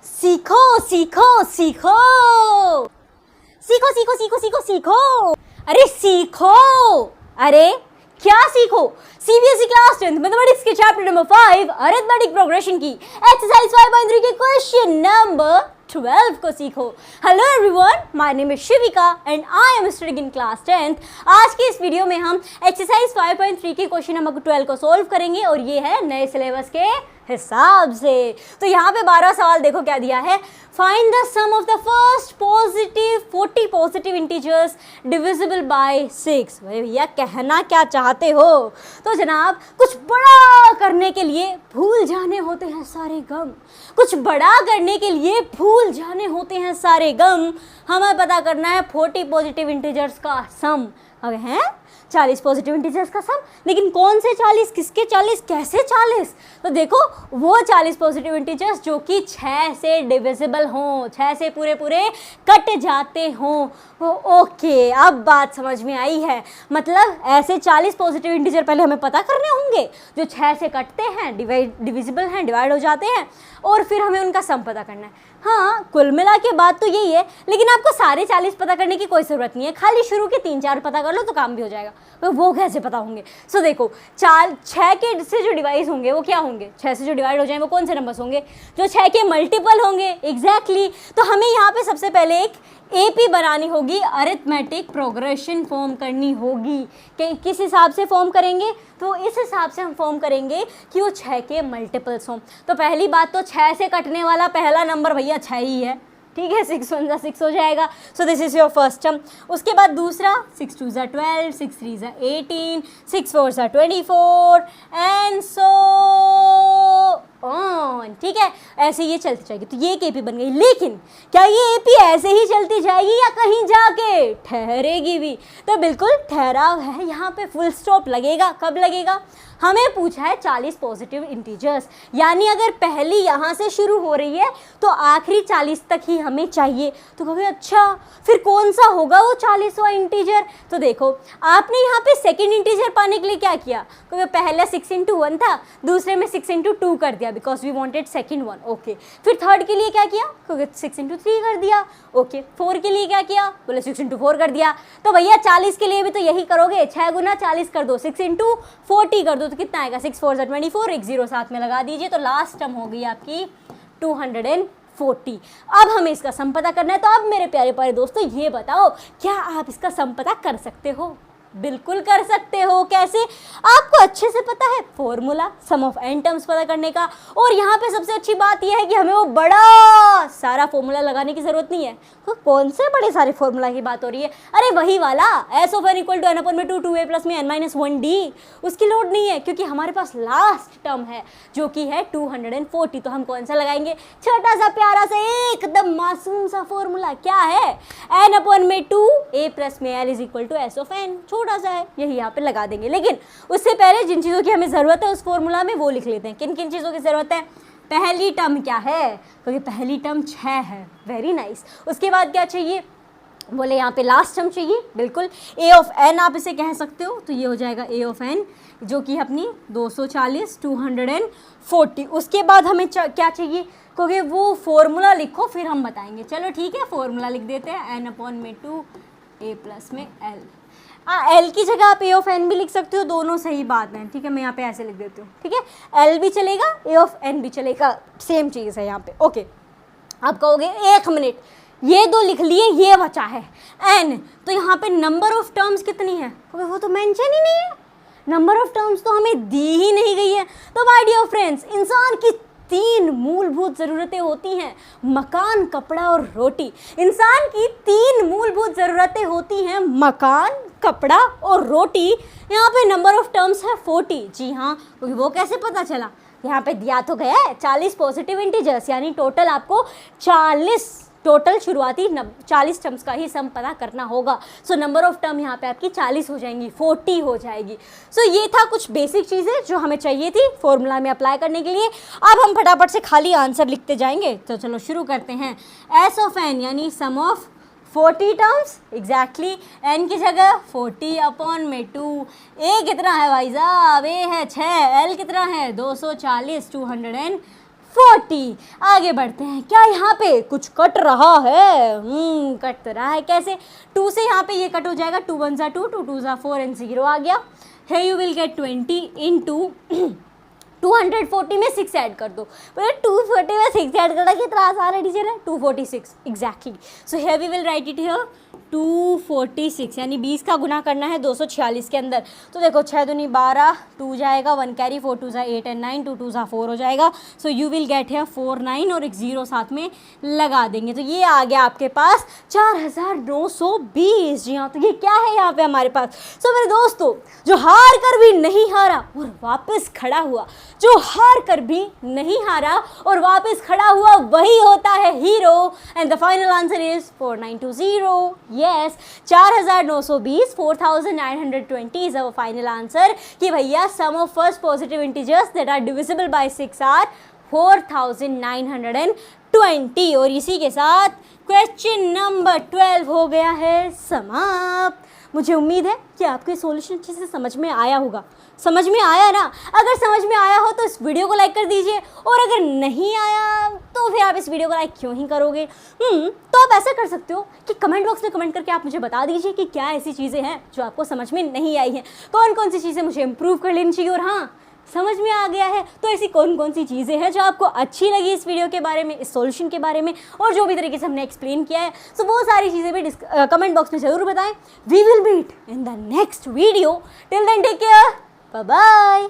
सीखो सीखो सीखो सीखो सीखो सीखो सीखो सीखो अरे सीखो। अरे क्या सीखो? सीबीएसई क्लास 10th मैथमेटिक्स के चैप्टर नंबर 5 अरिथमेटिक प्रोग्रेशन की एक्सरसाइज 5.3 के क्वेश्चन नंबर 12 को सीखो। Hello everyone, my name is Shivika and I am studying in class 10th। आज के इस वीडियो में हम एक्सरसाइज 5.3 के क्वेश्चन नंबर 12 को सॉल्व करेंगे और ये है नए सिलेबस के हिसाब से। तो यहाँ पे 12 सवाल देखो क्या दिया है। Find the sum of the first positive 40 positive integers divisible by 6। भैया कहना क्या चाहते हो? तो जनाब कुछ बड़ा करने के लिए भूल जाने होते हैं सारे गम, कुछ बड़ा करने के लिए भूल जाने होते हैं सारे गम। हमें पता करना है 40 पॉजिटिव इंटीजर्स का सम है 40 पॉजिटिव इंटीजर्स का सम। लेकिन कौन से 40, किसके 40, कैसे 40? तो देखो वो 40 पॉजिटिव इंटीजर्स जो कि 6 से डिविजिबल हों, 6 से पूरे पूरे कट जाते हों। ओके, अब बात समझ में आई है। मतलब ऐसे 40 पॉजिटिव इंटीजर पहले हमें पता करने होंगे जो 6 से कटते हैं, डिविजिबल हैं, डिवाइड हो जाते हैं, और फिर हमें उनका सम पता करना है। हाँ, कुल मिला के बात तो यही है, लेकिन आपको सारे 40 पता करने की कोई ज़रूरत नहीं है। खाली शुरू के 3-4 पता कर लो तो काम भी हो जाएगा। तो वो कैसे पता होंगे? सो देखो 6 के से जो डिवाइड होंगे वो क्या होंगे? 6 से जो डिवाइड हो जाए वो कौन से नंबर्स होंगे? जो 6 के मल्टीपल होंगे। एग्जैक्टली। तो हमें यहाँ पे सबसे पहले एक एपी बनानी होगी, अरिथमेटिक प्रोग्रेशन फॉर्म करनी होगी। कि किस हिसाब से फॉर्म करेंगे? तो इस हिसाब से हम फॉर्म करेंगे कि वो 6 के मल्टीपल्स हों। तो पहली बात तो 6 से कटने वाला पहला नंबर भैया 6 ही है, ठीक है। 6 1 जा 6 हो जाएगा। So this is your first term. उसके बाद दूसरा 6 2 जा 12, 6 3 जा 18, 6 4 जा 24 एंड सो ऑन, ठीक है। ऐसे ये चलती जाएगी। तो ये एक एपी बन गई। लेकिन क्या ये एपी ऐसे ही चलती जाएगी या कहीं जाके ठहरेगी भी? तो बिल्कुल ठहराव है, यहाँ पे फुल स्टॉप लगेगा। कब लगेगा? हमें पूछा है 40 पॉजिटिव इंटीजर्स, यानी अगर पहली यहाँ से शुरू हो रही है तो आखिरी 40 तक ही हमें चाहिए। तो कभी अच्छा फिर कौन सा होगा वो 40वां इंटीजर? तो देखो आपने यहाँ पे सेकंड इंटीजर पाने के लिए क्या किया? क्योंकि पहला 6 into 1 था, दूसरे में 6 into 2 कर दिया because we wanted second one. Okay, फिर थर्ड के लिए क्या किया? क्योंकि 6 into 3 कर दिया। ओके, 4 के लिए क्या किया? बोले 6 into 4 कर दिया। तो भैया 40 के लिए भी तो यही करोगे, 6 गुना 40 कर दो, 6 into 40 कर दो, तो कितना आएगा? 6 4 जा 24, एक 0 साथ में लगा दीजिए। तो लास्ट टर्म हो गई आपकी 240। अब हमें इसका सम पता करना है। तो अब मेरे प्यारे प्यारे दोस्तों ये बताओ, क्या आप इसका सम पता कर सकते हो? बिल्कुल कर सकते हो। कैसे? आपको अच्छे से पता है formula some of n terms पता करने का। और यहाँ पे सबसे अच्छी बात यह है कि हमें वो बड़ा सारा फॉर्मूला लगाने की जरूरत नहीं है। तो कौन से बड़े सारे फॉर्मूला की बात हो रही है? अरे वही वाला s of n = n/2 2a + n - 1d। उसकी लोड नहीं है क्योंकि हमारे पास लास्ट टर्म है जो कि है 240। तो हम कौन सा लगाएंगे? छोटा सा प्यारा सा एकदम मासूम सा फॉर्मूला। क्या है? n/2 a + l = s of n। छोटा सा है, यही यहाँ पे लगा देंगे। लेकिन उससे पहले जिन चीज़ों की हमें ज़रूरत है उस फॉर्मूला में वो लिख लेते हैं। किन किन चीज़ों की ज़रूरत है? पहली टर्म क्या है? क्योंकि पहली टर्म 6 है। Very nice. उसके बाद क्या चाहिए? बोले यहाँ पे लास्ट टर्म चाहिए। बिल्कुल, a of n आप इसे कह सकते हो। तो ये हो जाएगा a of n जो कि अपनी 240 240। उसके बाद हमें क्या चाहिए? क्योंकि वो फॉर्मूला लिखो फिर हम बताएंगे। चलो ठीक है, फॉर्मूला लिख देते हैं n/2 a + l। एल की जगह आप a of n भी लिख सकते हो, दोनों सही बात है, ठीक है। मैं यहाँ पे ऐसे लिख देती हूँ, ठीक है। एल भी चलेगा, a of n भी चलेगा, सेम चीज़ है यहाँ पे। ओके, आप कहोगे 1 मिनट, ये दो लिख लिए, ये बचा है n। तो यहाँ पे नंबर ऑफ टर्म्स कितनी है? वो तो मेंशन ही नहीं है। नंबर ऑफ टर्म्स तो हमें दी ही नहीं गई है। तो माय डियर फ्रेंड्स, इंसान की 3 मूलभूत ज़रूरतें होती हैं, मकान, कपड़ा और रोटी। इंसान की 3 मूलभूत ज़रूरतें होती हैं, मकान, कपड़ा और रोटी। यहाँ पे नंबर ऑफ टर्म्स है 40। जी हाँ, वो कैसे पता चला? यहाँ पे दिया तो गया है 40 पॉजिटिव इंटीजर्स, यानी टोटल आपको 40 टोटल शुरुआती 40 टर्म्स का ही सम पता करना होगा। सो नंबर ऑफ टर्म यहाँ पे आपकी 40 हो जाएंगी, 40 हो जाएगी। सो ये था कुछ बेसिक चीज़ें जो हमें चाहिए थी फॉर्मूला में अप्लाई करने के लिए। अब हम फटाफट से खाली आंसर लिखते जाएंगे। तो चलो शुरू करते हैं। s of n यानी सम ऑफ 40 टर्म्स। एग्जैक्टली, n की जगह 40/2। a कितना है भाई साहब? a है 6, l कितना है? 240 240। 40। आगे बढ़ते हैं, क्या यहाँ पे कुछ कट रहा है? कट तो रहा है, कैसे? 2 से यहाँ पे ये कट हो जाएगा, 2 1 ज़ा 2, 2 2 ज़ा 4 एंड 0 आ गया। है यू विल गेट 20 इंटू 240 में 6 ऐड कर दो। बोले 240 में 6 ऐड करना कितना आसान है टीचर है? 246 exactly. So here we will write it here 246, यानी 20 का गुना करना है 246 के अंदर। तो देखो 6 दूनी 12, 2 जाएगा, 1 कैरी, 4 2 ज़ा 8 एंड 9, 2 2 ज़ा 4 हो जाएगा। So you will get here 49 और एक 0 साथ में लगा देंगे। तो ये आ गया आपके पास 4920। जी हाँ, तो ये क्या है यहाँ पे हमारे पास? सो मेरे दोस्तों, जो हार कर भी नहीं हारा और वापस खड़ा हुआ, जो हार कर भी नहीं हारा और वापस खड़ा हुआ, वही होता है hero. And the final answer is 4920। Yes, 4920, 4920 is our final answer कि भैया sum of first positive integers that are divisible by 6 are 4920। और इसी के साथ क्वेश्चन नंबर 12 हो गया है समाप्त। मुझे उम्मीद है कि आपके सॉल्यूशन अच्छे से समझ में आया होगा। समझ में आया ना? अगर समझ में आया हो तो इस वीडियो को लाइक कर दीजिए, और अगर नहीं आया तो फिर आप इस वीडियो को लाइक क्यों ही करोगे? तो आप ऐसा कर सकते हो कि कमेंट बॉक्स में कमेंट करके आप मुझे बता दीजिए कि क्या ऐसी चीज़ें हैं जो आपको समझ में नहीं आई हैं, कौन कौन सी चीज़ें मुझे इम्प्रूव कर लेनी चाहिए। और हाँ, समझ में आ गया है तो ऐसी कौन कौन सी चीज़ें हैं जो आपको अच्छी लगी इस वीडियो के बारे में, इस सॉल्यूशन के बारे में, और जो भी तरीके से हमने एक्सप्लेन किया है। सो वो सारी चीज़ें भी कमेंट बॉक्स में ज़रूर बताएं। We will meet in the next video. Till then take care, bye bye.